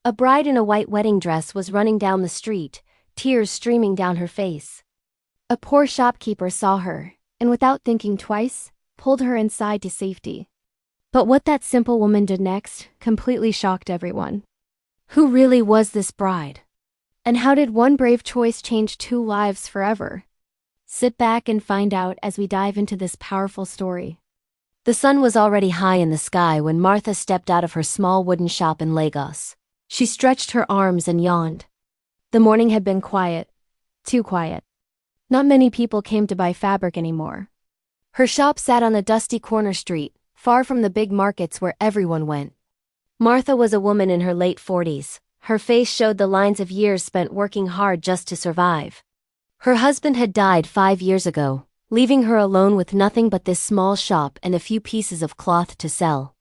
A bride in a white wedding dress was running down the street, tears streaming down her face. A poor shopkeeper saw her, and without thinking twice, pulled her inside to safety. But what that simple woman did next completely shocked everyone. Who really was this bride? And how did one brave choice change two lives forever? Sit back and find out as we dive into this powerful story. The sun was already high in the sky when Martha stepped out of her small wooden shop in Lagos. She stretched her arms and yawned. The morning had been quiet, too quiet. Not many people came to buy fabric anymore. Her shop sat on a dusty corner street, far from the big markets where everyone went. Martha was a woman in her late 40s. Her face showed the lines of years spent working hard just to survive. Her husband had died 5 years ago, leaving her alone with nothing but this small shop and a few pieces of cloth to sell.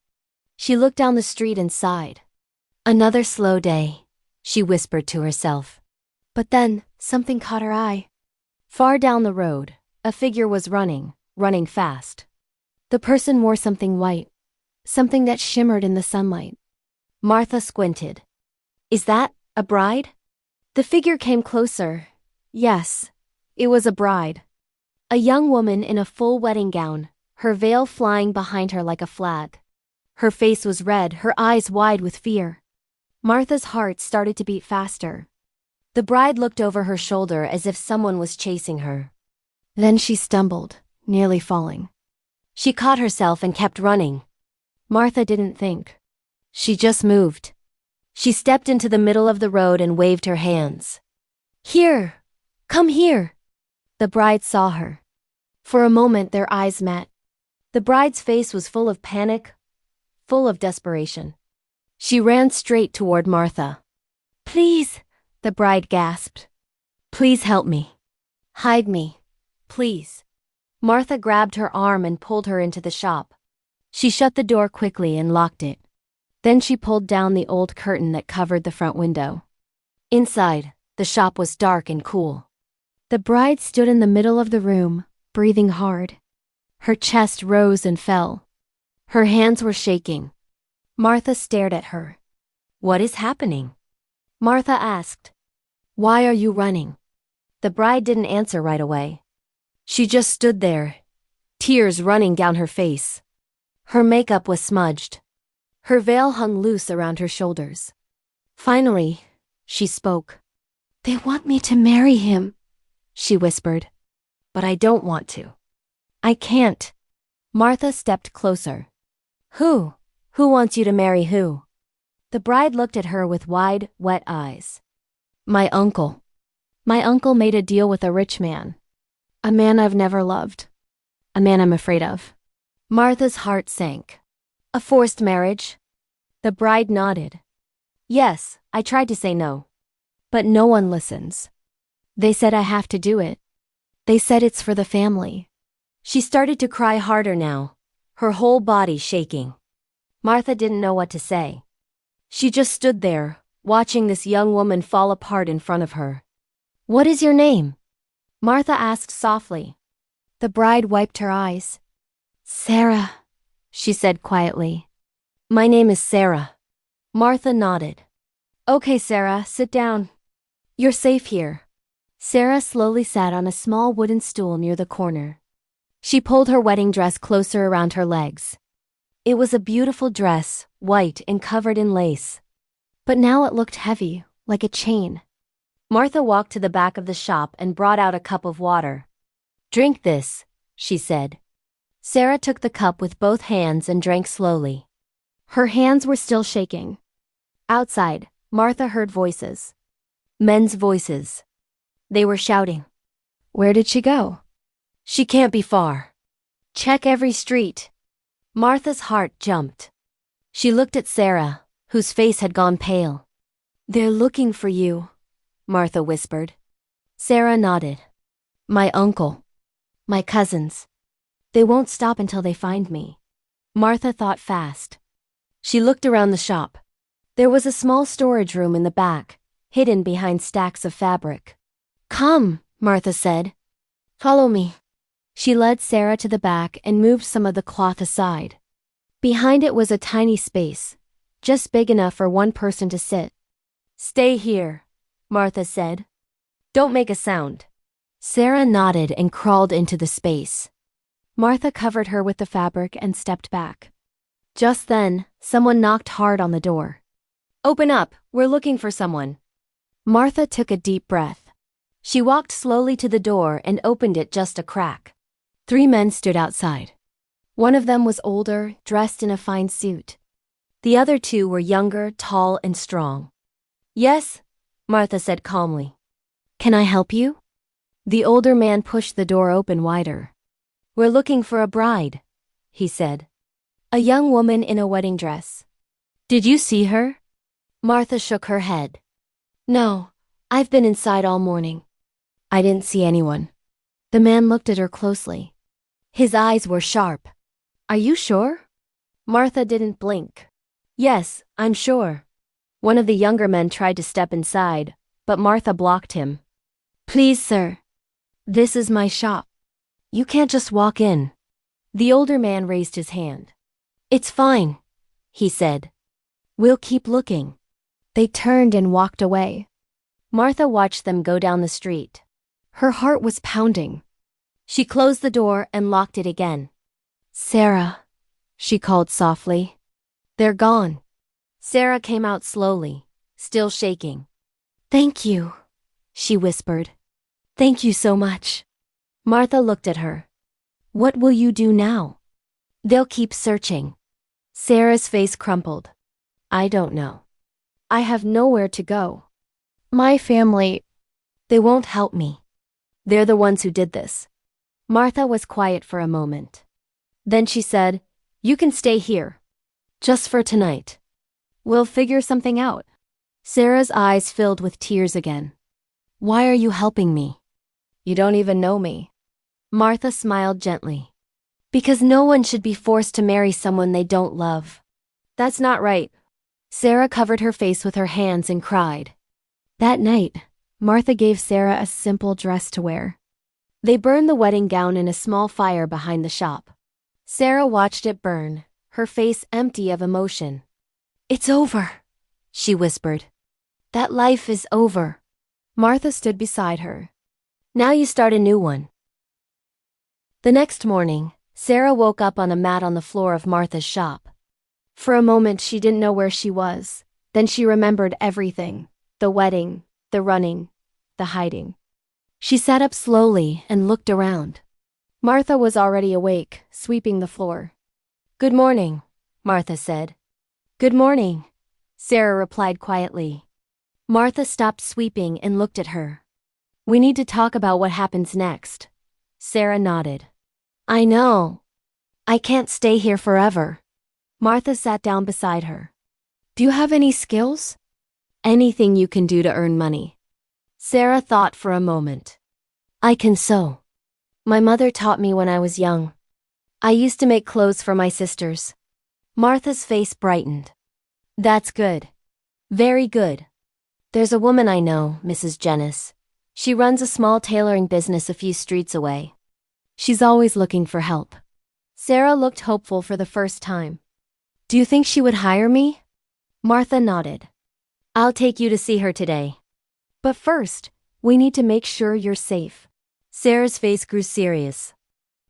She looked down the street and sighed. Another slow day, she whispered to herself. But then, something caught her eye. Far down the road, a figure was running fast. The person wore something white, something that shimmered in the sunlight. Martha squinted. Is that a bride? The figure came closer. Yes, it was a bride. A young woman in a full wedding gown, her veil flying behind her like a flag. Her face was red, her eyes wide with fear. Martha's heart started to beat faster. The bride looked over her shoulder as if someone was chasing her. Then she stumbled, nearly falling. She caught herself and kept running. Martha didn't think. She just moved. She stepped into the middle of the road and waved her hands. Here! Come here! The bride saw her. For a moment their eyes met. The bride's face was full of panic, full of desperation. She ran straight toward Martha. Please, the bride gasped. Please help me. Hide me, please. Martha grabbed her arm and pulled her into the shop. She shut the door quickly and locked it. Then she pulled down the old curtain that covered the front window. Inside, the shop was dark and cool. The bride stood in the middle of the room, breathing hard. Her chest rose and fell. Her hands were shaking. Martha stared at her. What is happening? Martha asked. Why are you running? The bride didn't answer right away. She just stood there, tears running down her face. Her makeup was smudged. Her veil hung loose around her shoulders. Finally, she spoke. They want me to marry him, she whispered. But I don't want to. I can't. Martha stepped closer. Who? Who wants you to marry who? The bride looked at her with wide, wet eyes. My uncle. My uncle made a deal with a rich man. A man I've never loved. A man I'm afraid of. Martha's heart sank. A forced marriage? The bride nodded. Yes, I tried to say no. But no one listens. They said I have to do it. They said it's for the family. She started to cry harder now, her whole body shaking. Martha didn't know what to say. She just stood there, watching this young woman fall apart in front of her. What is your name? Martha asked softly. The bride wiped her eyes. Sarah, she said quietly. My name is Sarah. Martha nodded. Okay, Sarah, sit down. You're safe here. Sarah slowly sat on a small wooden stool near the corner. She pulled her wedding dress closer around her legs. It was a beautiful dress, white and covered in lace. But now it looked heavy, like a chain. Martha walked to the back of the shop and brought out a cup of water. Drink this, she said. Sarah took the cup with both hands and drank slowly. Her hands were still shaking. Outside, Martha heard voices. Men's voices. They were shouting. Where did she go? She can't be far. Check every street. Martha's heart jumped. She looked at Sarah, whose face had gone pale. They're looking for you, Martha whispered. Sarah nodded. My uncle. My cousins. They won't stop until they find me. Martha thought fast. She looked around the shop. There was a small storage room in the back, hidden behind stacks of fabric. Come, Martha said. Follow me. She led Sarah to the back and moved some of the cloth aside. Behind it was a tiny space, just big enough for one person to sit. Stay here, Martha said. Don't make a sound. Sarah nodded and crawled into the space. Martha covered her with the fabric and stepped back. Just then, someone knocked hard on the door. Open up, we're looking for someone. Martha took a deep breath. She walked slowly to the door and opened it just a crack. 3 men stood outside. One of them was older, dressed in a fine suit. The other 2 were younger, tall, and strong. Yes, Martha said calmly. Can I help you? The older man pushed the door open wider. We're looking for a bride, he said. A young woman in a wedding dress. Did you see her? Martha shook her head. No, I've been inside all morning. I didn't see anyone. The man looked at her closely. His eyes were sharp. Are you sure? Martha didn't blink. Yes, I'm sure. One of the younger men tried to step inside, but Martha blocked him. Please, sir. This is my shop. You can't just walk in. The older man raised his hand. It's fine, he said. We'll keep looking. They turned and walked away. Martha watched them go down the street. Her heart was pounding. She closed the door and locked it again. Sarah, she called softly. They're gone. Sarah came out slowly, still shaking. Thank you, she whispered. Thank you so much. Martha looked at her. What will you do now? They'll keep searching. Sarah's face crumpled. I don't know. I have nowhere to go. My family, they won't help me. They're the ones who did this. Martha was quiet for a moment. Then she said, You can stay here. Just for tonight. We'll figure something out. Sarah's eyes filled with tears again. Why are you helping me? You don't even know me. Martha smiled gently. Because no one should be forced to marry someone they don't love. That's not right. Sarah covered her face with her hands and cried. That night, Martha gave Sarah a simple dress to wear. They burned the wedding gown in a small fire behind the shop. Sarah watched it burn, her face empty of emotion. It's over, she whispered. That life is over. Martha stood beside her. Now you start a new one. The next morning, Sarah woke up on a mat on the floor of Martha's shop. For a moment she didn't know where she was. Then she remembered everything. The wedding, the running, the hiding. She sat up slowly and looked around. Martha was already awake, sweeping the floor. Good morning, Martha said. Good morning, Sarah replied quietly. Martha stopped sweeping and looked at her. We need to talk about what happens next. Sarah nodded. I know. I can't stay here forever. Martha sat down beside her. Do you have any skills? Anything you can do to earn money. Sarah thought for a moment. I can sew. My mother taught me when I was young. I used to make clothes for my sisters. Martha's face brightened. That's good. Very good. There's a woman I know, Mrs. Jenness. She runs a small tailoring business a few streets away. She's always looking for help. Sarah looked hopeful for the first time. Do you think she would hire me? Martha nodded. I'll take you to see her today. But first, we need to make sure you're safe. Sarah's face grew serious.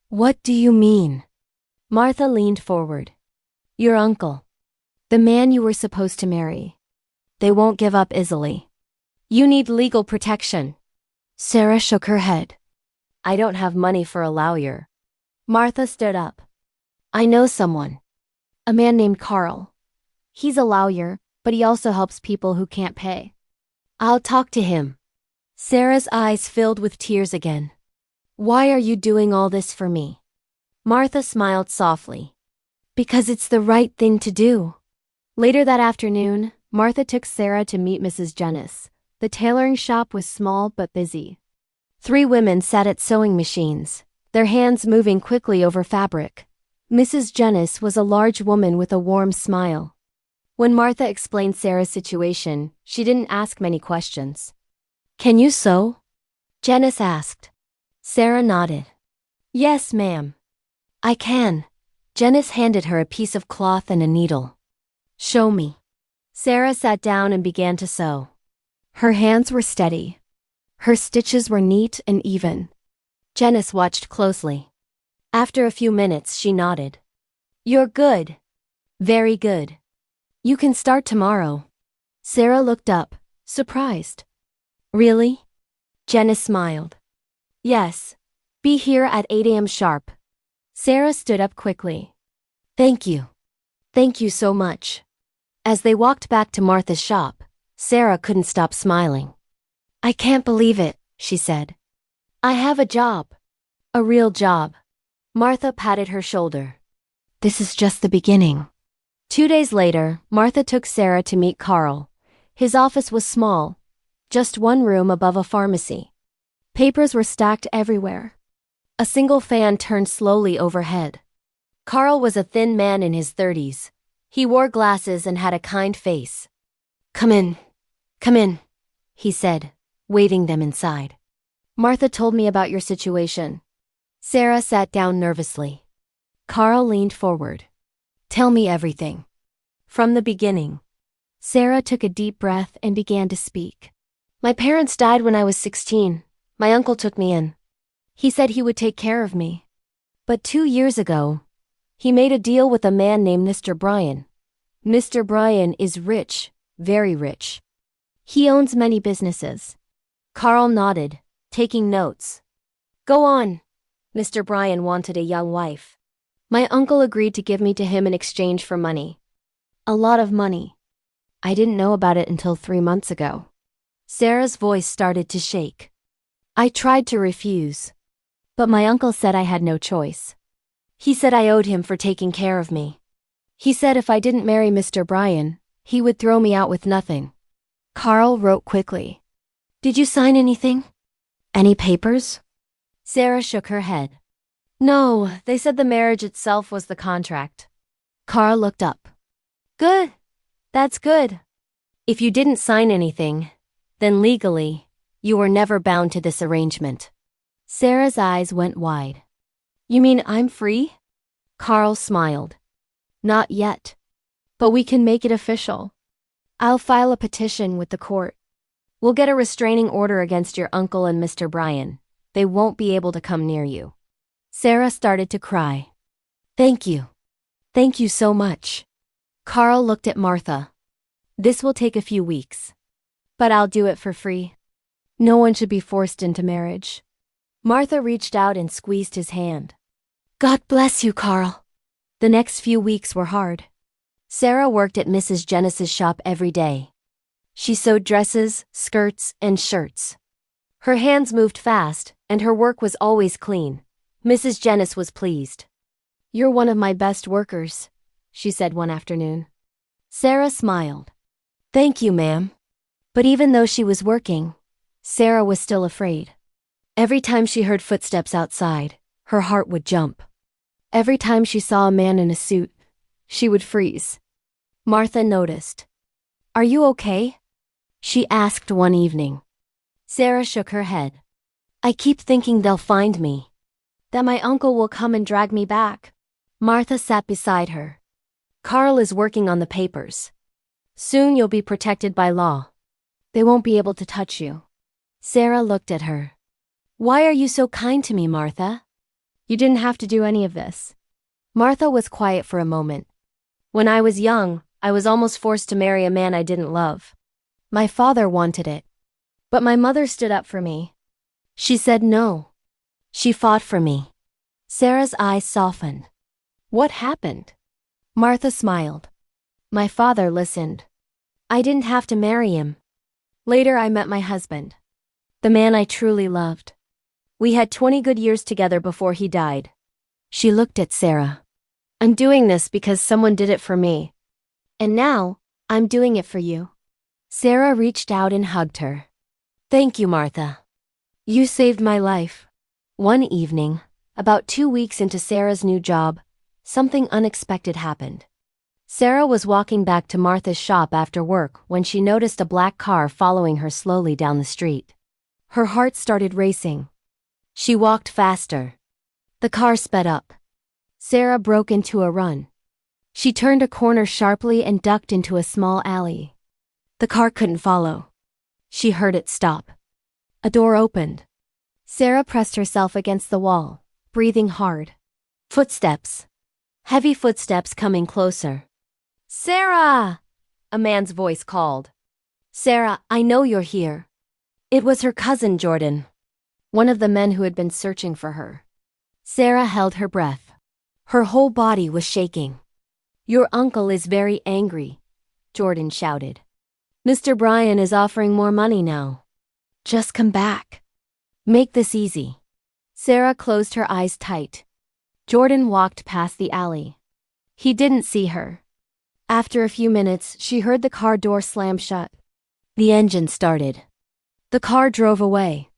What do you mean? Martha leaned forward. Your uncle. The man you were supposed to marry. They won't give up easily. You need legal protection. Sarah shook her head. I don't have money for a lawyer. Martha stood up. I know someone. A man named Carl. He's a lawyer, but he also helps people who can't pay. I'll talk to him. Sarah's eyes filled with tears again. Why are you doing all this for me? Martha smiled softly. Because it's the right thing to do. Later that afternoon, Martha took Sarah to meet Mrs. Jenness. The tailoring shop was small but busy. 3 women sat at sewing machines, their hands moving quickly over fabric. Mrs. Jenness was a large woman with a warm smile. When Martha explained Sarah's situation, she didn't ask many questions. Can you sew? Jenness asked. Sarah nodded. Yes, ma'am. I can. Jenness handed her a piece of cloth and a needle. Show me. Sarah sat down and began to sew. Her hands were steady. Her stitches were neat and even. Janice watched closely. After a few minutes, she nodded. You're good. Very good. You can start tomorrow. Sarah looked up, surprised. Really? Janice smiled. Yes. Be here at 8 a.m. sharp. Sarah stood up quickly. Thank you. Thank you so much. As they walked back to Martha's shop, Sarah couldn't stop smiling. I can't believe it, she said. I have a job. A real job. Martha patted her shoulder. This is just the beginning. 2 days later, Martha took Sarah to meet Carl. His office was small, just one room above a pharmacy. Papers were stacked everywhere. A single fan turned slowly overhead. Carl was a thin man in his 30s. He wore glasses and had a kind face. Come in, he said, waving them inside. Martha told me about your situation. Sarah sat down nervously. Carl leaned forward. Tell me everything. From the beginning. Sarah took a deep breath and began to speak. My parents died when I was 16. My uncle took me in. He said he would take care of me. But 2 years ago, he made a deal with a man named Mr. Bryan. Mr. Bryan is rich, very rich. He owns many businesses. Carl nodded, taking notes. Go on. Mr. Bryan wanted a young wife. My uncle agreed to give me to him in exchange for money. A lot of money. I didn't know about it until 3 months ago. Sarah's voice started to shake. I tried to refuse. But my uncle said I had no choice. He said I owed him for taking care of me. He said if I didn't marry Mr. Bryan, he would throw me out with nothing. Carl wrote quickly. Did you sign anything? Any papers? Sarah shook her head. No, they said the marriage itself was the contract. Carl looked up. Good. That's good. If you didn't sign anything, then legally, you were never bound to this arrangement. Sarah's eyes went wide. You mean I'm free? Carl smiled. Not yet. But we can make it official. I'll file a petition with the court. We'll get a restraining order against your uncle and Mr. Bryan. They won't be able to come near you. Sarah started to cry. Thank you. Thank you so much. Carl looked at Martha. This will take a few weeks. But I'll do it for free. No one should be forced into marriage. Martha reached out and squeezed his hand. God bless you, Carl. The next few weeks were hard. Sarah worked at Mrs. Janice's shop every day. She sewed dresses, skirts, and shirts. Her hands moved fast, and her work was always clean. Mrs. Janice was pleased. You're one of my best workers, she said one afternoon. Sarah smiled. Thank you, ma'am. But even though she was working, Sarah was still afraid. Every time she heard footsteps outside, her heart would jump. Every time she saw a man in a suit, she would freeze. Martha noticed. Are you okay? She asked one evening. Sarah shook her head. I keep thinking they'll find me. That my uncle will come and drag me back. Martha sat beside her. Carl is working on the papers. Soon you'll be protected by law. They won't be able to touch you. Sarah looked at her. Why are you so kind to me, Martha? You didn't have to do any of this. Martha was quiet for a moment. When I was young, I was almost forced to marry a man I didn't love. My father wanted it. But my mother stood up for me. She said no. She fought for me. Sarah's eyes softened. What happened? Martha smiled. My father listened. I didn't have to marry him. Later I met my husband. The man I truly loved. We had 20 good years together before he died. She looked at Sarah. I'm doing this because someone did it for me. And now, I'm doing it for you. Sarah reached out and hugged her. Thank you, Martha. You saved my life. One evening, about 2 weeks into Sarah's new job, something unexpected happened. Sarah was walking back to Martha's shop after work when she noticed a black car following her slowly down the street. Her heart started racing. She walked faster. The car sped up. Sarah broke into a run. She turned a corner sharply and ducked into a small alley. The car couldn't follow. She heard it stop. A door opened. Sarah pressed herself against the wall, breathing hard. Footsteps. Heavy footsteps coming closer. Sarah! A man's voice called. Sarah, I know you're here. It was her cousin Jordan, one of the men who had been searching for her. Sarah held her breath. Her whole body was shaking. Your uncle is very angry, Jordan shouted. Mr. Bryan is offering more money now. Just come back. Make this easy. Sarah closed her eyes tight. Jordan walked past the alley. He didn't see her. After a few minutes, she heard the car door slam shut. The engine started. The car drove away.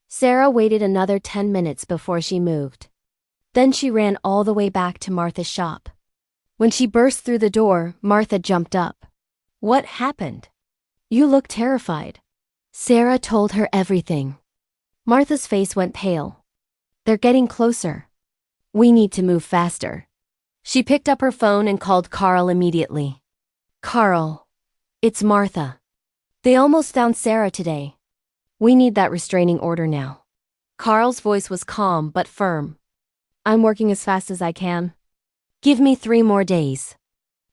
Sarah waited another 10 minutes before she moved. Then she ran all the way back to Martha's shop. When she burst through the door, Martha jumped up. What happened? You look terrified. Sarah told her everything. Martha's face went pale. They're getting closer. We need to move faster. She picked up her phone and called Carl immediately. Carl, it's Martha. They almost found Sarah today. We need that restraining order now. Carl's voice was calm but firm. I'm working as fast as I can. Give me 3 more days.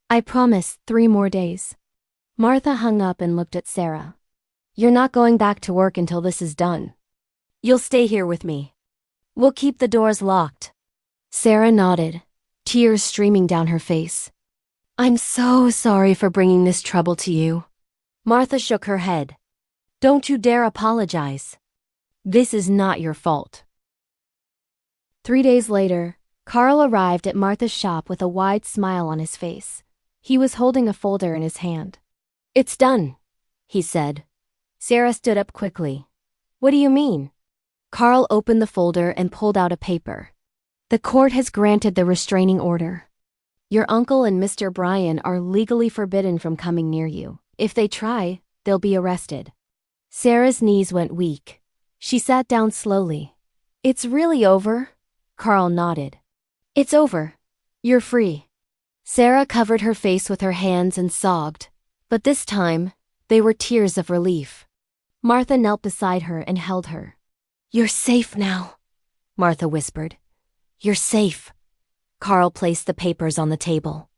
I promise 3 more days. Martha hung up and looked at Sarah. You're not going back to work until this is done. You'll stay here with me. We'll keep the doors locked. Sarah nodded, tears streaming down her face. I'm so sorry for bringing this trouble to you. Martha shook her head. Don't you dare apologize. This is not your fault. 3 days later, Carl arrived at Martha's shop with a wide smile on his face. He was holding a folder in his hand. It's done, he said. Sarah stood up quickly. What do you mean? Carl opened the folder and pulled out a paper. The court has granted the restraining order. Your uncle and Mr. Bryan are legally forbidden from coming near you. If they try, they'll be arrested. Sarah's knees went weak. She sat down slowly. It's really over? Carl nodded. It's over. You're free. Sarah covered her face with her hands and sobbed, but this time, they were tears of relief. Martha knelt beside her and held her. You're safe now, Martha whispered. You're safe. Carl placed the papers on the table.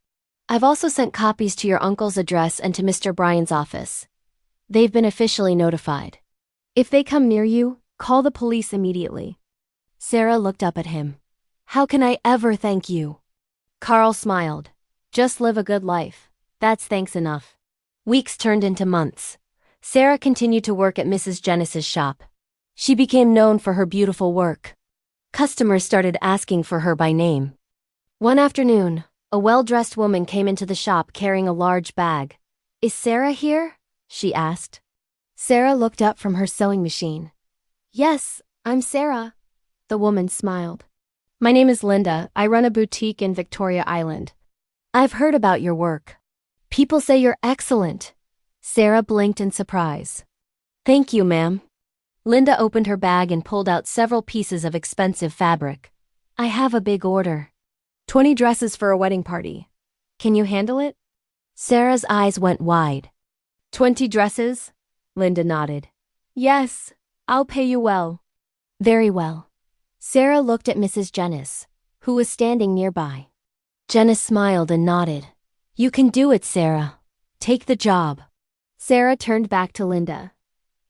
I've also sent copies to your uncle's address and to Mr. Bryan's office. They've been officially notified. If they come near you, call the police immediately. Sarah looked up at him. How can I ever thank you? Carl smiled. Just live a good life. That's thanks enough. Weeks turned into months. Sarah continued to work at Mrs. Jennis's shop. She became known for her beautiful work. Customers started asking for her by name. One afternoon, a well-dressed woman came into the shop carrying a large bag. Is Sarah here? She asked. Sarah looked up from her sewing machine. Yes, I'm Sarah. The woman smiled. My name is Linda. I run a boutique in Victoria Island. I've heard about your work. People say you're excellent. Sarah blinked in surprise. Thank you, ma'am. Linda opened her bag and pulled out several pieces of expensive fabric. I have a big order. 20 dresses for a wedding party. Can you handle it? Sarah's eyes went wide. 20 dresses? Linda nodded. Yes, I'll pay you well. Very well. Sarah looked at Mrs. Jennis, who was standing nearby. Jennis smiled and nodded. You can do it, Sarah. Take the job. Sarah turned back to Linda.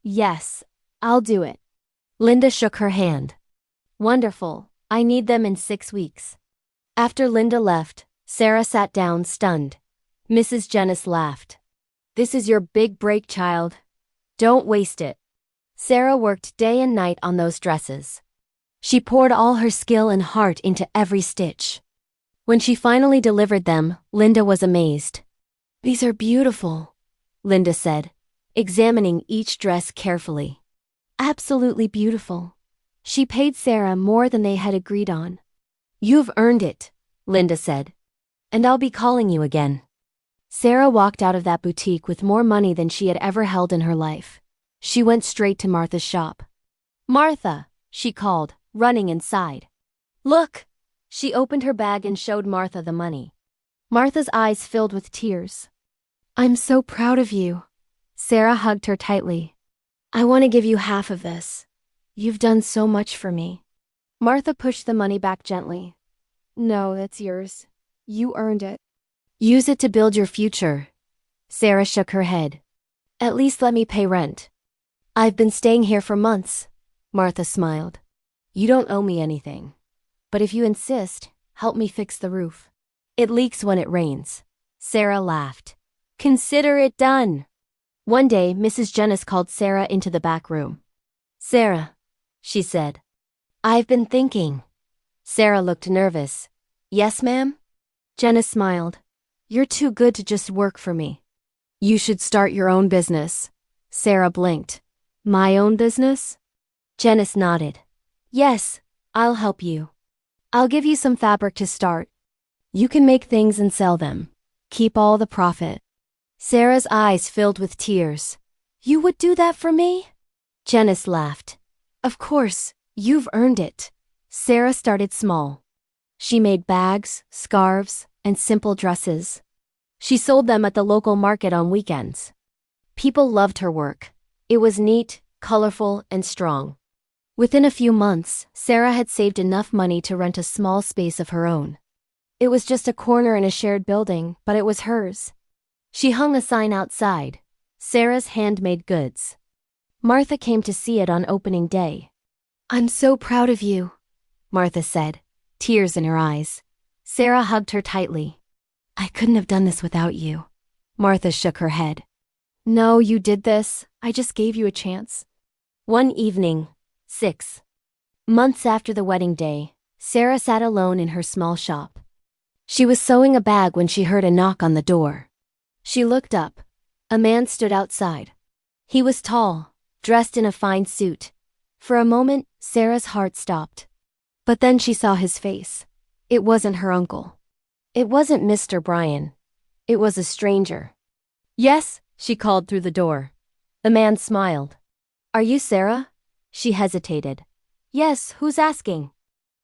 Yes, I'll do it. Linda shook her hand. Wonderful. I need them in 6 weeks. After Linda left, Sarah sat down stunned. Mrs. Jennis laughed. This is your big break, child. Don't waste it. Sarah worked day and night on those dresses. She poured all her skill and heart into every stitch. When she finally delivered them, Linda was amazed. These are beautiful, Linda said, examining each dress carefully. Absolutely beautiful. She paid Sarah more than they had agreed on. You've earned it, Linda said. And I'll be calling you again. Sarah walked out of that boutique with more money than she had ever held in her life. She went straight to Martha's shop. Martha, she called, running inside. Look! She opened her bag and showed Martha the money. Martha's eyes filled with tears. I'm so proud of you. Sarah hugged her tightly. I want to give you half of this. You've done so much for me. Martha pushed the money back gently. No, that's yours. You earned it. Use it to build your future. Sarah shook her head. At least let me pay rent. I've been staying here for months. Martha smiled. You don't owe me anything. But if you insist, help me fix the roof. It leaks when it rains. Sarah laughed. Consider it done. One day, Mrs. Jenness called Sarah into the back room. Sarah, she said. I've been thinking. Sarah looked nervous. Yes, ma'am? Jenness smiled. You're too good to just work for me. You should start your own business. Sarah blinked. My own business? Jenness nodded. Yes, I'll help you. I'll give you some fabric to start. You can make things and sell them. Keep all the profit. Sarah's eyes filled with tears. You would do that for me? Jenness laughed. Of course, you've earned it. Sarah started small. She made bags, scarves, and simple dresses. She sold them at the local market on weekends. People loved her work. It was neat, colorful, and strong. Within a few months, Sarah had saved enough money to rent a small space of her own. It was just a corner in a shared building, but it was hers. She hung a sign outside, Sarah's handmade goods. Martha came to see it on opening day. I'm so proud of you, Martha said, tears in her eyes. Sarah hugged her tightly. I couldn't have done this without you. Martha shook her head. No, you did this. I just gave you a chance. One evening, 6 months after the wedding day, Sarah sat alone in her small shop. She was sewing a bag when she heard a knock on the door. She looked up. A man stood outside. He was tall, dressed in a fine suit. For a moment, Sarah's heart stopped. But then she saw his face. It wasn't her uncle. It wasn't Mr. Bryan. It was a stranger. Yes, she called through the door. The man smiled. Are you Sarah? She hesitated. Yes, who's asking?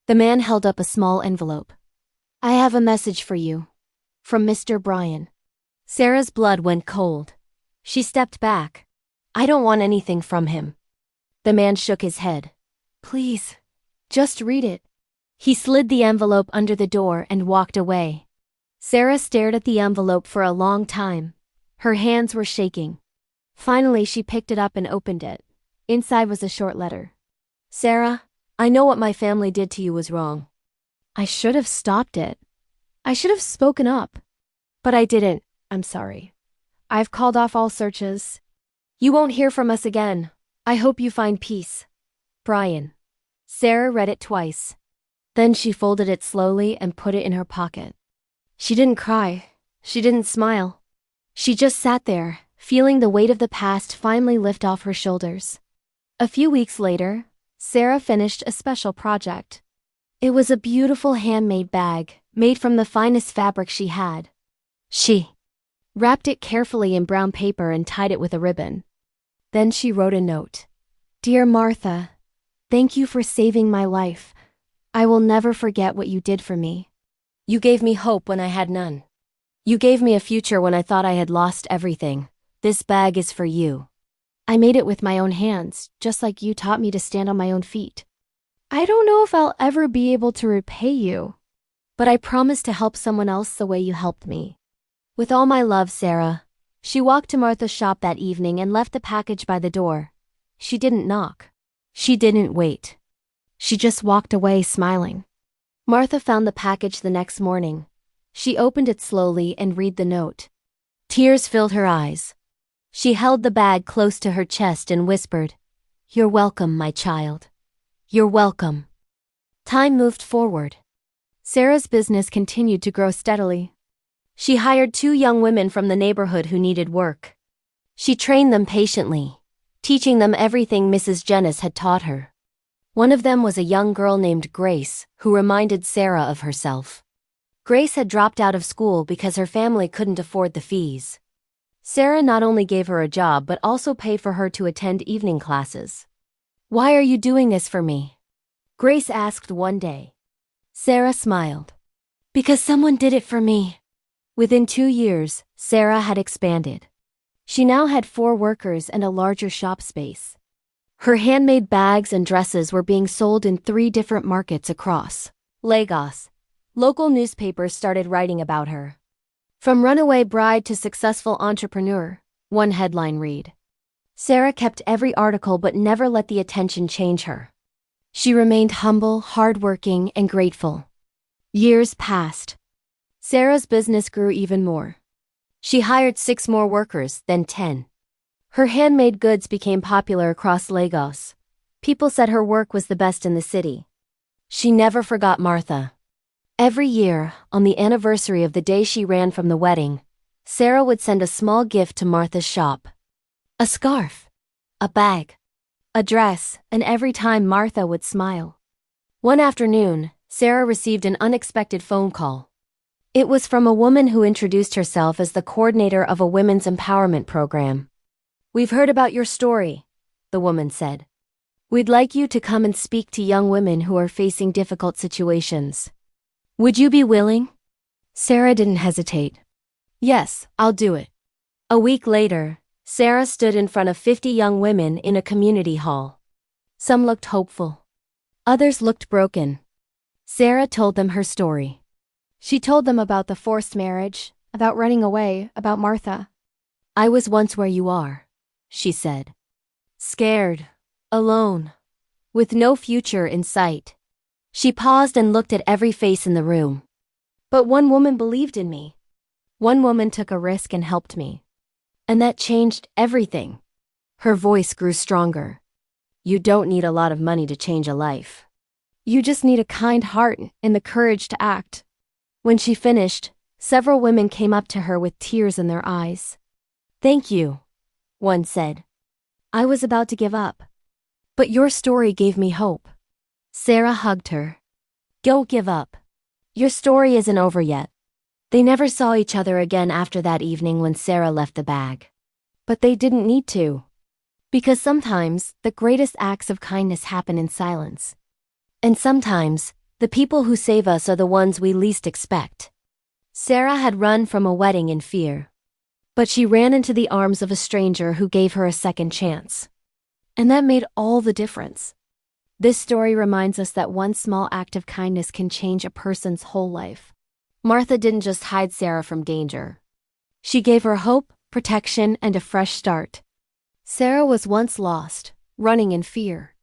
The man held up a small envelope. I have a message for you. From Mr. Bryan. Sarah's blood went cold. She stepped back. I don't want anything from him. The man shook his head. Please, just read it. He slid the envelope under the door and walked away. Sarah stared at the envelope for a long time. Her hands were shaking. Finally, she picked it up and opened it. Inside was a short letter. Sarah, I know what my family did to you was wrong. I should have stopped it. I should have spoken up. But I didn't. I'm sorry. I've called off all searches. You won't hear from us again. I hope you find peace. Bryan. Sarah read it twice. Then she folded it slowly and put it in her pocket. She didn't cry. She didn't smile. She just sat there, feeling the weight of the past finally lift off her shoulders. A few weeks later, Sarah finished a special project. It was a beautiful handmade bag, made from the finest fabric she had. She wrapped it carefully in brown paper and tied it with a ribbon. Then she wrote a note. Dear Martha, thank you for saving my life. I will never forget what you did for me. You gave me hope when I had none. You gave me a future when I thought I had lost everything. This bag is for you. I made it with my own hands, just like you taught me to stand on my own feet. I don't know if I'll ever be able to repay you, but I promise to help someone else the way you helped me. With all my love, Sarah. She walked to Martha's shop that evening and left the package by the door. She didn't knock. She didn't wait. She just walked away smiling. Martha found the package the next morning. She opened it slowly and read the note. Tears filled her eyes. She held the bag close to her chest and whispered, You're welcome, my child. You're welcome. Time moved forward. Sarah's business continued to grow steadily. She hired 2 young women from the neighborhood who needed work. She trained them patiently, teaching them everything Mrs. Jenness had taught her. One of them was a young girl named Grace, who reminded Sarah of herself. Grace had dropped out of school because her family couldn't afford the fees. Sarah not only gave her a job but also paid for her to attend evening classes. Why are you doing this for me? Grace asked one day. Sarah smiled. Because someone did it for me. Within 2 years, Sarah had expanded. She now had 4 workers and a larger shop space. Her handmade bags and dresses were being sold in 3 different markets across Lagos. Local newspapers started writing about her. From runaway bride to successful entrepreneur, one headline read. Sarah kept every article but never let the attention change her. She remained humble, hardworking, and grateful. Years passed. Sarah's business grew even more. She hired 6 more workers, then 10. Her handmade goods became popular across Lagos. People said her work was the best in the city. She never forgot Martha. Every year, on the anniversary of the day she ran from the wedding, Sarah would send a small gift to Martha's shop. A scarf, a bag, a dress, and every time Martha would smile. One afternoon, Sarah received an unexpected phone call. It was from a woman who introduced herself as the coordinator of a women's empowerment program. "We've heard about your story," the woman said. "We'd like you to come and speak to young women who are facing difficult situations. Would you be willing?" Sarah didn't hesitate. "Yes, I'll do it." A week later, Sarah stood in front of 50 young women in a community hall. Some looked hopeful. Others looked broken. Sarah told them her story. She told them about the forced marriage, about running away, about Martha. "I was once where you are," she said. Scared, alone, with no future in sight. She paused and looked at every face in the room. "But one woman believed in me. One woman took a risk and helped me. And that changed everything." Her voice grew stronger. "You don't need a lot of money to change a life. You just need a kind heart and the courage to act." When she finished, several women came up to her with tears in their eyes. "Thank you," one said. "I was about to give up. But your story gave me hope." Sarah hugged her. "Don't give up. Your story isn't over yet." They never saw each other again after that evening when Sarah left the bag. But they didn't need to. Because sometimes, the greatest acts of kindness happen in silence. And sometimes, the people who save us are the ones we least expect. Sarah had run from a wedding in fear. But she ran into the arms of a stranger who gave her a second chance. And that made all the difference. This story reminds us that one small act of kindness can change a person's whole life. Martha didn't just hide Sarah from danger. She gave her hope, protection, and a fresh start. Sarah was once lost, running in fear.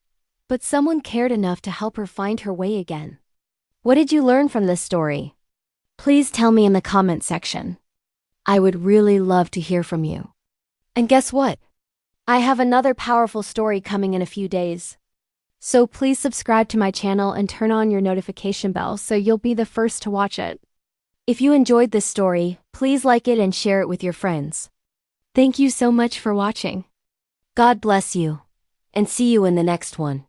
But someone cared enough to help her find her way again. What did you learn from this story? Please tell me in the comment section. I would really love to hear from you. And guess what? I have another powerful story coming in a few days. So please subscribe to my channel and turn on your notification bell so you'll be the first to watch it. If you enjoyed this story, please like it and share it with your friends. Thank you so much for watching. God bless you, and see you in the next one.